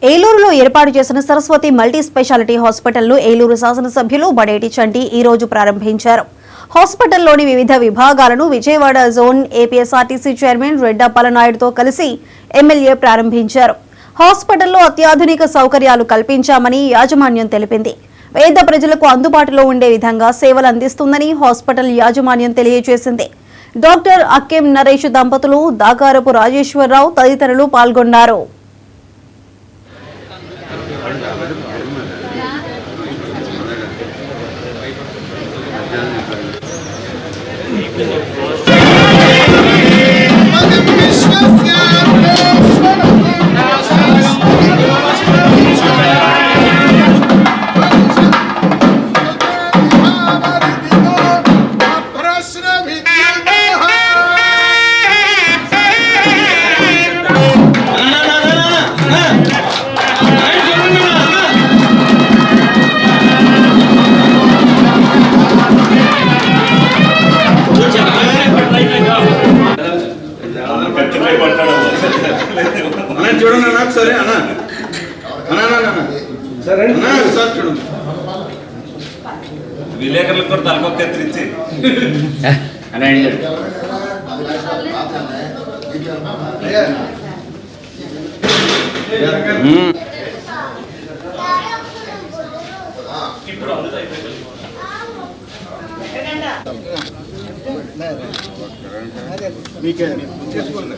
ఏలూరులో ఏర్పాటు చేసిన సరస్వతి మల్టీ స్పెషాలిటీ హాస్పిటల్ను ఏలూరు శాసనసభ్యులు బడేటి చంటి ఈ రోజు ప్రారంభించారు. హాస్పిటల్లోని వివిధ విభాగాలను విజయవాడ జోన్ ఏపీఎస్ఆర్టీసీ చైర్మన్ రెడ్డప్పలనాయుడుతో కలిసి ఎమ్మెల్యే ప్రారంభించారు. హాస్పిటల్లో అత్యాధునిక సౌకర్యాలు కల్పించామని యాజమాన్యం తెలిపింది. పేద ప్రజలకు అందుబాటులో ఉండే విధంగా సేవలు అందిస్తుందని హాస్పిటల్ యాజమాన్యం తెలియజేసింది. డాక్టర్ అక్కెం నరేష్ దంపతులు, దాకారపు రాజేశ్వరరావు తదితరులు పాల్గొన్నారు. చూడండి అన్న సరే అన్న సరే సార్ చూడండి విలేకరులకు కూడా తలకొక్క ఎత్తిరించి మీకే చేసుకోండి.